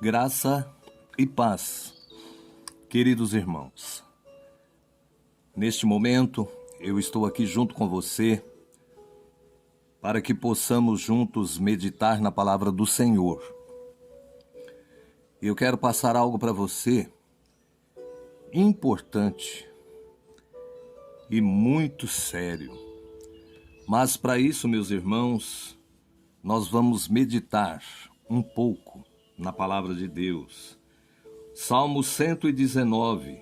Graça e paz, queridos irmãos. Neste momento, eu estou aqui junto com você para que possamos juntos meditar na palavra do Senhor. Eu quero passar algo para você importante e muito sério. Mas para isso, meus irmãos, nós vamos meditar um pouco na palavra de Deus. Salmo 119,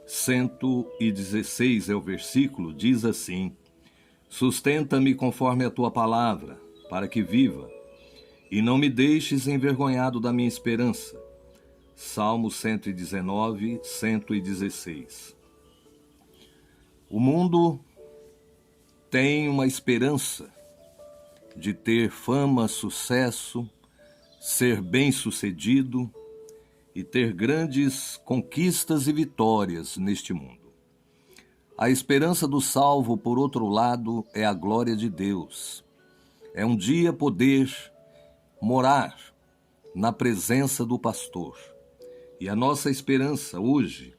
116 é o versículo, diz assim: Sustenta-me conforme a tua palavra, para que viva, e não me deixes envergonhado da minha esperança. Salmo 119, 116. O mundo tem uma esperança de ter fama, sucesso, ser bem-sucedido e ter grandes conquistas e vitórias neste mundo. A esperança do salvo, por outro lado, é a glória de Deus. É um dia poder morar na presença do pastor. E a nossa esperança hoje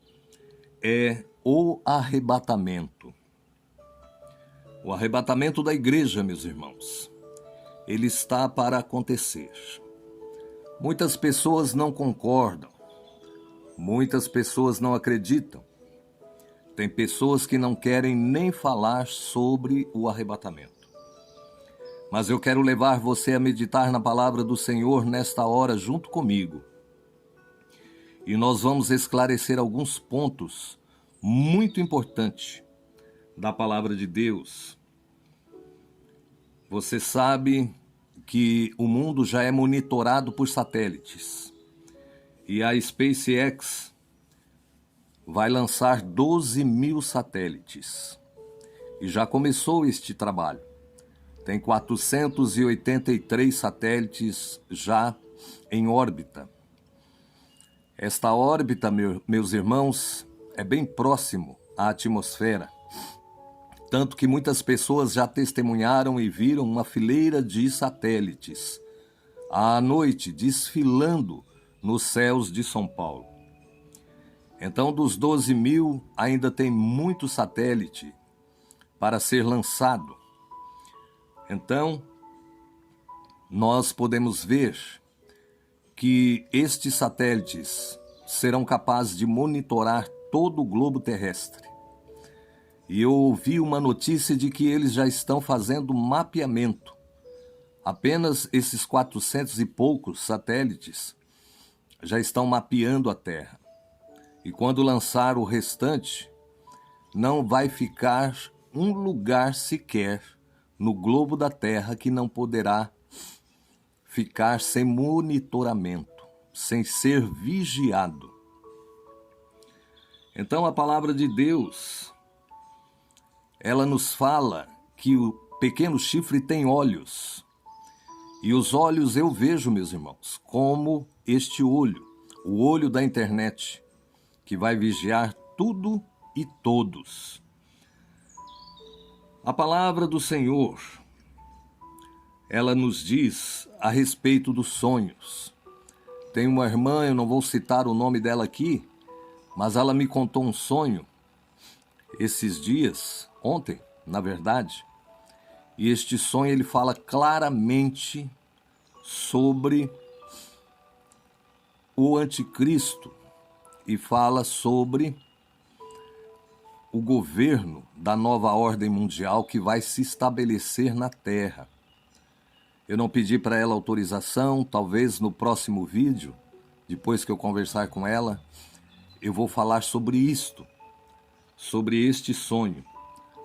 é o arrebatamento. O arrebatamento da igreja, meus irmãos. Ele está para acontecer. Muitas pessoas não concordam, muitas pessoas não acreditam. Tem pessoas que não querem nem falar sobre o arrebatamento. Mas eu quero levar você a meditar na palavra do Senhor nesta hora junto comigo. E nós vamos esclarecer alguns pontos muito importantes da palavra de Deus. Você sabe que o mundo já é monitorado por satélites. E a SpaceX vai lançar 12.000 satélites. E já começou este trabalho. Tem 483 satélites já em órbita. Esta órbita, meus irmãos, é bem próximo à atmosfera. Tanto que muitas pessoas já testemunharam e viram uma fileira de satélites à noite desfilando nos céus de São Paulo. Então, dos 12.000, ainda tem muito satélite para ser lançado. Então, nós podemos ver que estes satélites serão capazes de monitorar todo o globo terrestre. E eu ouvi uma notícia de que eles já estão fazendo mapeamento. Apenas esses 400 e poucos satélites já estão mapeando a Terra. E quando lançar o restante, não vai ficar um lugar sequer no globo da Terra que não poderá ficar sem monitoramento, sem ser vigiado. Então a palavra de Deus, ela nos fala que o pequeno chifre tem olhos. E os olhos eu vejo, meus irmãos, como este olho, o olho da internet, que vai vigiar tudo e todos. A palavra do Senhor, ela nos diz a respeito dos sonhos. Tem uma irmã, eu não vou citar o nome dela aqui, mas ela me contou um sonho esses dias, ontem, na verdade, e este sonho ele fala claramente sobre o anticristo e fala sobre o governo da nova ordem mundial que vai se estabelecer na Terra. Eu não pedi para ela autorização, talvez no próximo vídeo, depois que eu conversar com ela, eu vou falar sobre isto, sobre este sonho.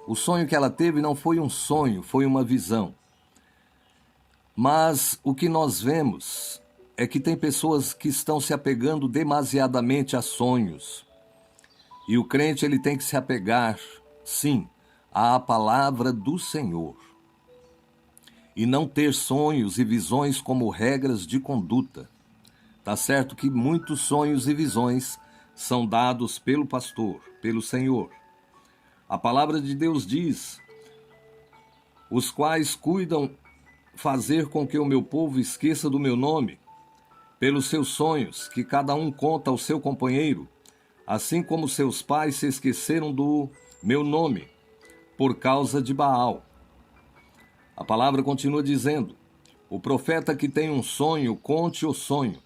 O sonho que ela teve não foi um sonho, foi uma visão. Mas o que nós vemos é que tem pessoas que estão se apegando demasiadamente a sonhos. E o crente ele tem que se apegar, sim, à palavra do Senhor. E não ter sonhos e visões como regras de conduta. Tá certo que muitos sonhos e visões são dados pelo pastor, pelo Senhor. A palavra de Deus diz: os quais cuidam fazer com que o meu povo esqueça do meu nome, pelos seus sonhos que cada um conta ao seu companheiro, assim como seus pais se esqueceram do meu nome, por causa de Baal. A palavra continua dizendo: o profeta que tem um sonho, conte o sonho,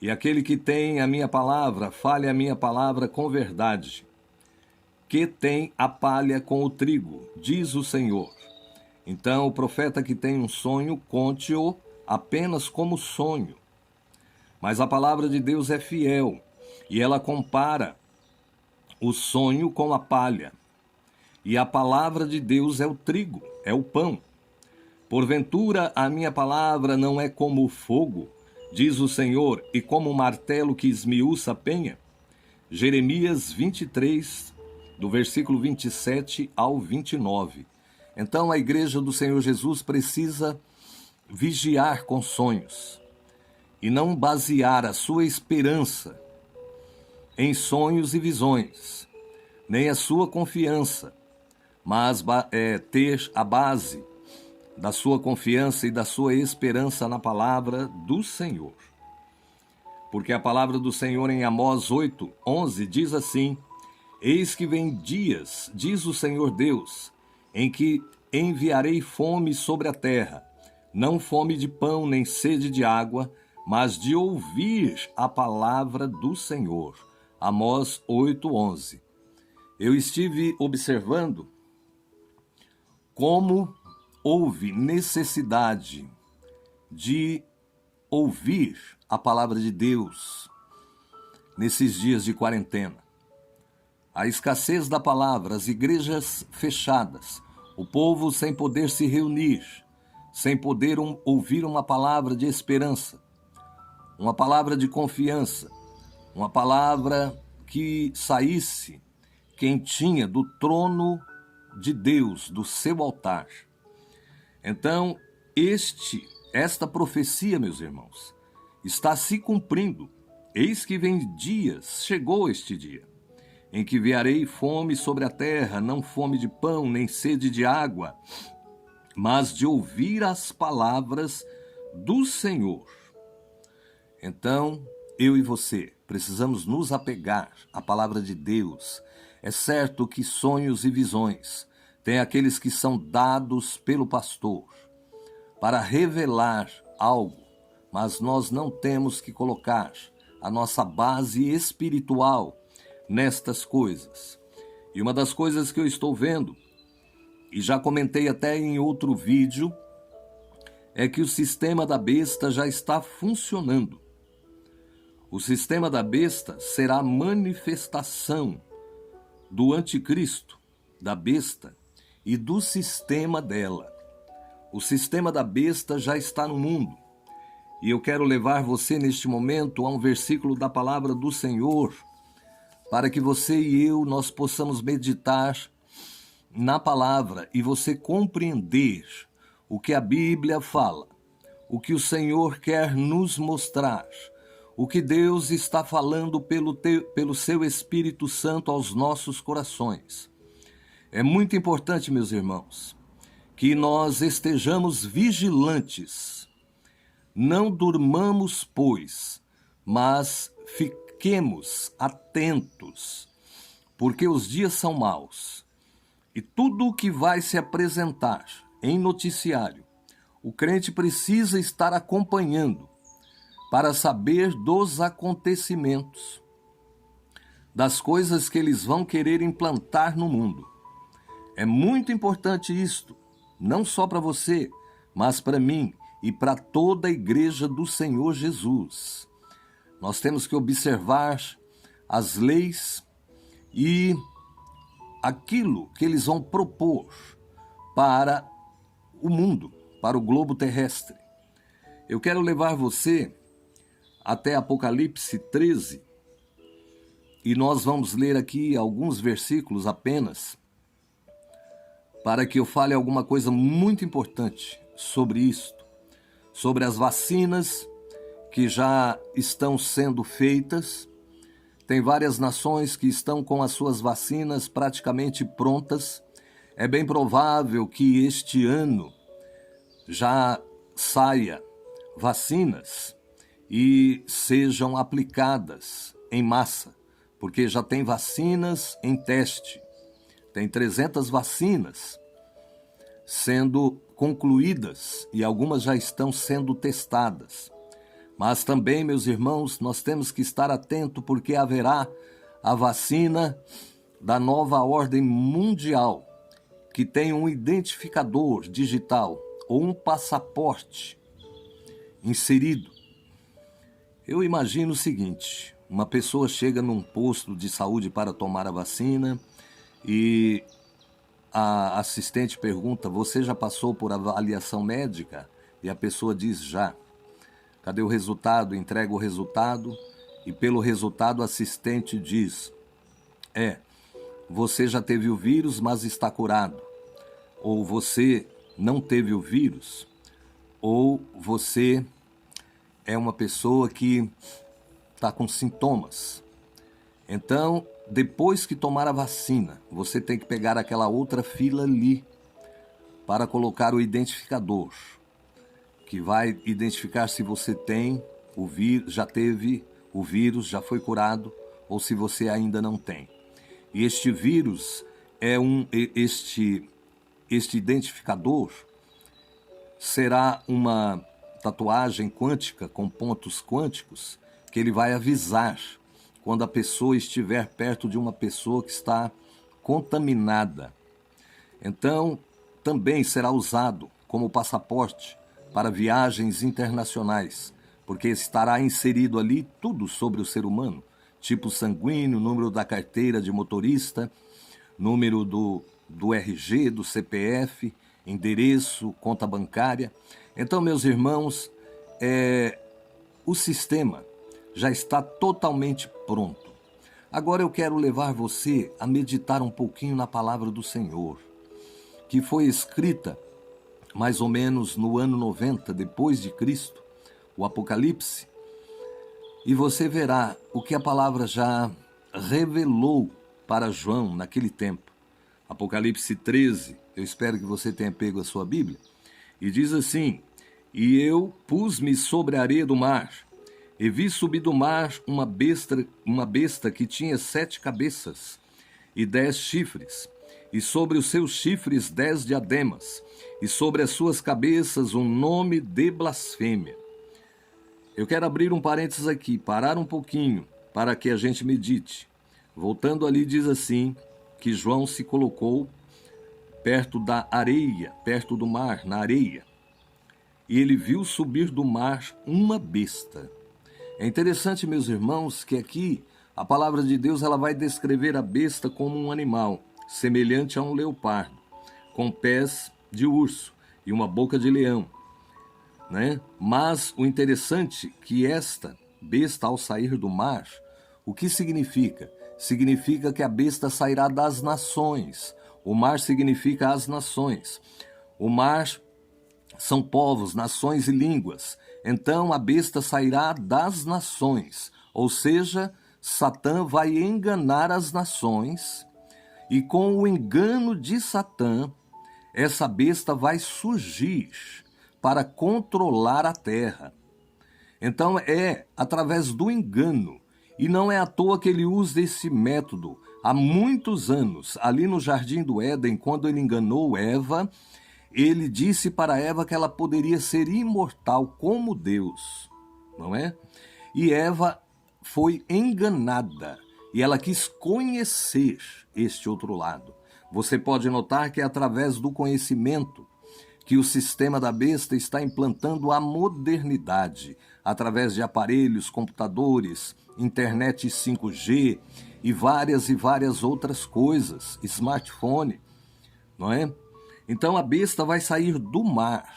e aquele que tem a minha palavra, fale a minha palavra com verdade. Que tem a palha com o trigo, diz o Senhor. Então o profeta que tem um sonho, conte-o apenas como sonho. Mas a palavra de Deus é fiel, e ela compara o sonho com a palha. E a palavra de Deus é o trigo, é o pão. Porventura a minha palavra não é como o fogo, diz o Senhor, e como o martelo que esmiuça a penha? Jeremias 23, do versículo 27 ao 29. Então a igreja do Senhor Jesus precisa vigiar com sonhos e não basear a sua esperança em sonhos e visões, nem a sua confiança, mas ter a base da sua confiança e da sua esperança na palavra do Senhor. Porque a palavra do Senhor em Amós 8:11 diz assim: eis que vem dias, diz o Senhor Deus, em que enviarei fome sobre a terra, não fome de pão nem sede de água, mas de ouvir a palavra do Senhor. Amós 8:11. Eu estive observando como houve necessidade de ouvir a palavra de Deus nesses dias de quarentena. A escassez da palavra, as igrejas fechadas, o povo sem poder se reunir, sem poder ouvir uma palavra de esperança, uma palavra de confiança, uma palavra que saísse quentinha do trono de Deus, do seu altar. Então, esta profecia, meus irmãos, está se cumprindo. Eis que vem dias, chegou este dia, em que enviarei fome sobre a terra, não fome de pão, nem sede de água, mas de ouvir as palavras do Senhor. Então, eu e você precisamos nos apegar à palavra de Deus. É certo que sonhos e visões tem aqueles que são dados pelo pastor para revelar algo, mas nós não temos que colocar a nossa base espiritual nestas coisas. E uma das coisas que eu estou vendo, e já comentei até em outro vídeo, é que o sistema da besta já está funcionando. O sistema da besta será a manifestação do anticristo, da besta e do sistema dela. O sistema da besta já está no mundo. E eu quero levar você neste momento a um versículo da palavra do Senhor, para que você e eu nós possamos meditar na palavra e você compreender o que a Bíblia fala, o que o Senhor quer nos mostrar, o que Deus está falando pelo seu Espírito Santo aos nossos corações. É muito importante, meus irmãos, que nós estejamos vigilantes. Não durmamos, pois, mas fiquemos atentos, porque os dias são maus. E tudo o que vai se apresentar em noticiário, o crente precisa estar acompanhando para saber dos acontecimentos, das coisas que eles vão querer implantar no mundo. É muito importante isto, não só para você, mas para mim e para toda a igreja do Senhor Jesus. Nós temos que observar as leis e aquilo que eles vão propor para o mundo, para o globo terrestre. Eu quero levar você até Apocalipse 13 e nós vamos ler aqui alguns versículos apenas, para que eu fale alguma coisa muito importante sobre isto, sobre as vacinas que já estão sendo feitas. Tem várias nações que estão com as suas vacinas praticamente prontas. É bem provável que este ano já saia vacinas e sejam aplicadas em massa, porque já tem vacinas em teste. Tem 300 vacinas sendo concluídas e algumas já estão sendo testadas. Mas também, meus irmãos, nós temos que estar atentos porque haverá a vacina da nova ordem mundial, que tem um identificador digital ou um passaporte inserido. Eu imagino o seguinte: uma pessoa chega num posto de saúde para tomar a vacina e a assistente pergunta: você já passou por avaliação médica? E a pessoa diz: já. Cadê o resultado? Entrega o resultado e pelo resultado o assistente diz: você já teve o vírus, mas está curado. Ou você não teve o vírus. Ou você é uma pessoa que está com sintomas. Então, depois que tomar a vacina, você tem que pegar aquela outra fila ali para colocar o identificador, que vai identificar se você tem o vírus, já teve o vírus, já foi curado, ou se você ainda não tem. E este vírus este identificador será uma tatuagem quântica com pontos quânticos que ele vai avisar quando a pessoa estiver perto de uma pessoa que está contaminada. Então, também será usado como passaporte para viagens internacionais, porque estará inserido ali tudo sobre o ser humano, tipo sanguíneo, número da carteira de motorista, número do RG, do CPF, endereço, conta bancária. Então, meus irmãos, o sistema já está totalmente pronto. Agora eu quero levar você a meditar um pouquinho na palavra do Senhor, que foi escrita mais ou menos no ano 90 depois de Cristo, o Apocalipse, e você verá o que a palavra já revelou para João naquele tempo. Apocalipse 13, eu espero que você tenha pego a sua Bíblia, e diz assim: e eu pus-me sobre a areia do mar, e vi subir do mar uma besta que tinha 7 cabeças e 10 chifres, e sobre os seus chifres 10 diademas, e sobre as suas cabeças um nome de blasfêmia. Eu quero abrir um parênteses aqui, parar um pouquinho, para que a gente medite. Voltando ali, diz assim, que João se colocou perto da areia, perto do mar, na areia, e ele viu subir do mar uma besta. É interessante, meus irmãos, que aqui a palavra de Deus ela vai descrever a besta como um animal, semelhante a um leopardo, com pés de urso e uma boca de leão, né? Mas o interessante é que esta besta, ao sair do mar, o que significa? Significa que a besta sairá das nações. O mar significa as nações. O mar são povos, nações e línguas. Então a besta sairá das nações, ou seja, Satã vai enganar as nações, e com o engano de Satã, essa besta vai surgir para controlar a terra. Então é através do engano, e não é à toa que ele usa esse método há muitos anos. Ali no Jardim do Éden, quando ele enganou Eva, ele disse para Eva que ela poderia ser imortal como Deus, não é? E Eva foi enganada e ela quis conhecer este outro lado. Você pode notar que é através do conhecimento que o sistema da besta está implantando a modernidade, através de aparelhos, computadores, internet 5G e várias outras coisas, smartphone, não é? Então a besta vai sair do mar,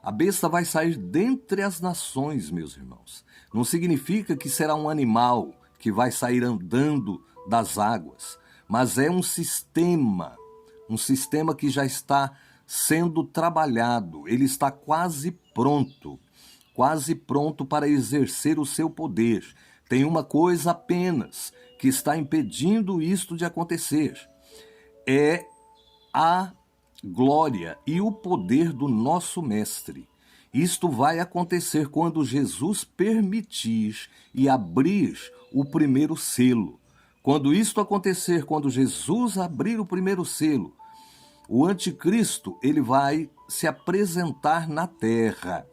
a besta vai sair dentre as nações, meus irmãos. Não significa que será um animal que vai sair andando das águas, mas é um sistema que já está sendo trabalhado, ele está quase pronto para exercer o seu poder. Tem uma coisa apenas que está impedindo isto de acontecer, é a glória e o poder do nosso mestre. Isto vai acontecer quando Jesus permitir e abrir o primeiro selo. Quando isto acontecer, quando Jesus abrir o primeiro selo, o anticristo, ele vai se apresentar na terra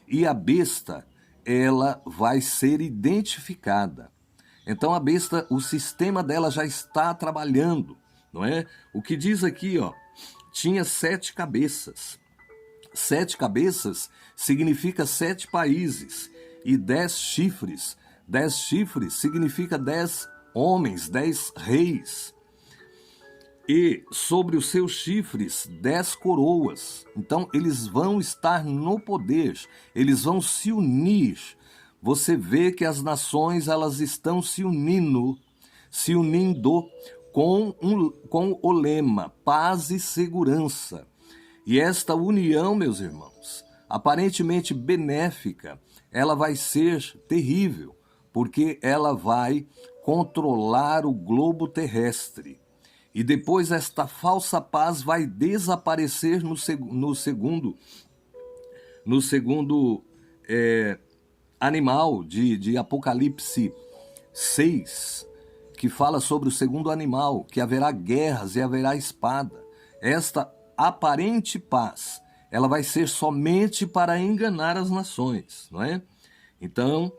e a besta, ela vai ser identificada. Então a besta, o sistema dela já está trabalhando, não é? O que diz aqui, ó, tinha 7 cabeças. 7 cabeças significa 7 países e 10 chifres. 10 chifres significa 10 homens, 10 reis. E sobre os seus chifres 10 coroas. Então eles vão estar no poder, eles vão se unir. Você vê que as nações, elas estão se unindo com o lema paz e segurança. E esta união, meus irmãos, aparentemente benéfica, ela vai ser terrível, porque ela vai controlar o globo terrestre. E depois esta falsa paz vai desaparecer no segundo animal de Apocalipse 6, que fala sobre o segundo animal, que haverá guerras e haverá espada. Esta aparente paz, ela vai ser somente para enganar as nações, não é? Então,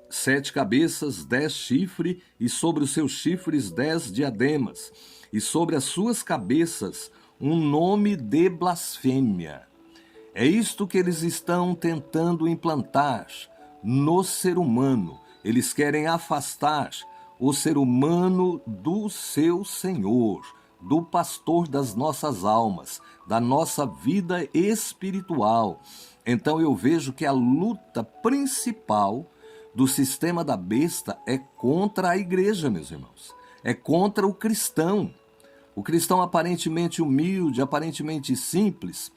7 cabeças, 10 chifres, e sobre os seus chifres 10 diademas, e sobre as suas cabeças um nome de blasfêmia. É isto que eles estão tentando implantar no ser humano. Eles querem afastar o ser humano do seu Senhor, do pastor das nossas almas, da nossa vida espiritual. Então eu vejo que a luta principal do sistema da besta é contra a igreja, meus irmãos. É contra o cristão. O cristão aparentemente humilde, aparentemente simples,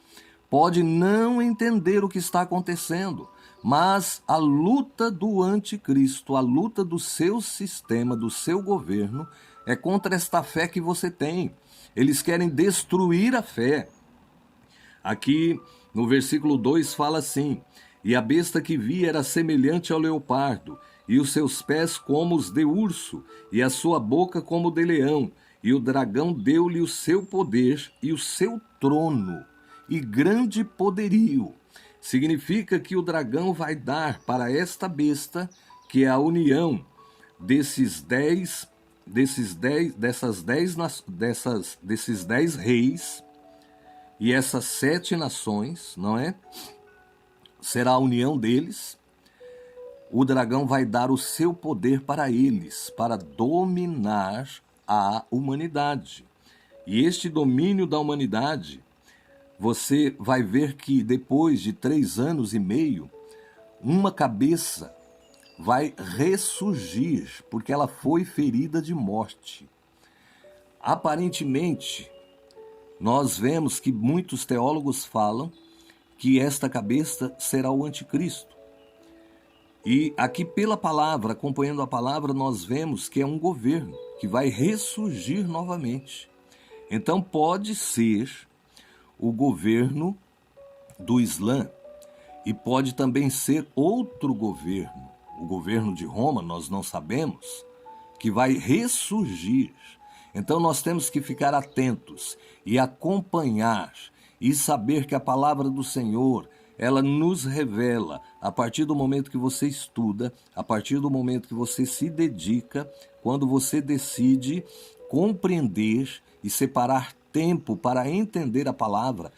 pode não entender o que está acontecendo, mas a luta do anticristo, a luta do seu sistema, do seu governo, é contra esta fé que você tem. Eles querem destruir a fé. Aqui no versículo 2 fala assim: e a besta que vi era semelhante ao leopardo, e os seus pés como os de urso, e a sua boca como de leão, e o dragão deu-lhe o seu poder e o seu trono, e grande poderio. Significa que o dragão vai dar para esta besta, que é a união desses 10 reis e essas 7 nações, não é? Será a união deles. O dragão vai dar o seu poder para eles, para dominar a humanidade. E este domínio da humanidade, você vai ver que depois de 3 anos e meio, uma cabeça vai ressurgir, porque ela foi ferida de morte. Aparentemente, nós vemos que muitos teólogos falam que esta cabeça será o anticristo. E aqui pela palavra, acompanhando a palavra, nós vemos que é um governo que vai ressurgir novamente. Então pode ser o governo do Islã e pode também ser outro governo, o governo de Roma, nós não sabemos, que vai ressurgir. Então nós temos que ficar atentos e acompanhar e saber que a palavra do Senhor, ela nos revela, a partir do momento que você estuda, a partir do momento que você se dedica, quando você decide compreender e separar tempo para entender a palavra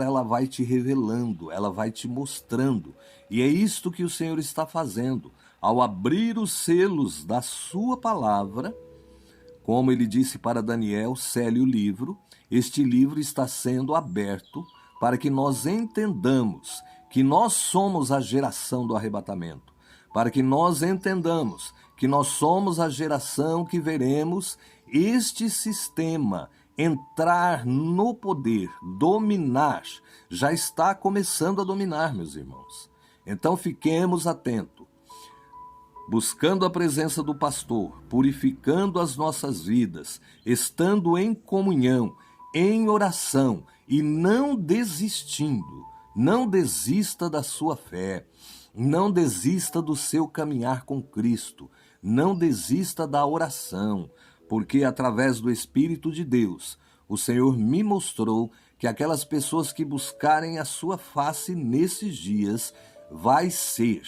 ela vai te revelando, ela vai te mostrando. E é isto que o Senhor está fazendo. Ao abrir os selos da sua palavra, como ele disse para Daniel, sele o livro, este livro está sendo aberto para que nós entendamos que nós somos a geração do arrebatamento, para que nós entendamos que nós somos a geração que veremos este sistema entrar no poder, dominar, já está começando a dominar, meus irmãos. Então fiquemos atentos, buscando a presença do pastor, purificando as nossas vidas, estando em comunhão, em oração e não desistindo, Não desista da sua fé. Não desista do seu caminhar com Cristo. Não desista da oração, porque através do Espírito de Deus, o Senhor me mostrou que aquelas pessoas que buscarem a sua face nesses dias vai ser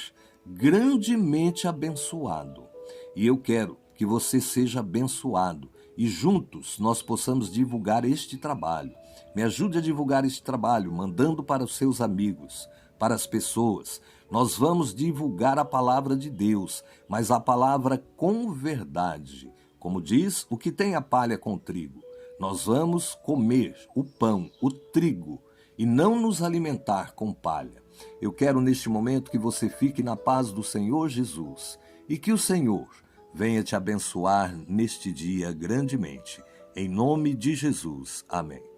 grandemente abençoado. E eu quero que você seja abençoado e juntos nós possamos divulgar este trabalho. Me ajude a divulgar este trabalho, mandando para os seus amigos, para as pessoas. Nós vamos divulgar a palavra de Deus, mas a palavra com verdade. Como diz, o que tem a palha com o trigo. Nós vamos comer o pão, o trigo, e não nos alimentar com palha. Eu quero neste momento que você fique na paz do Senhor Jesus e que o Senhor venha te abençoar neste dia grandemente. Em nome de Jesus. Amém.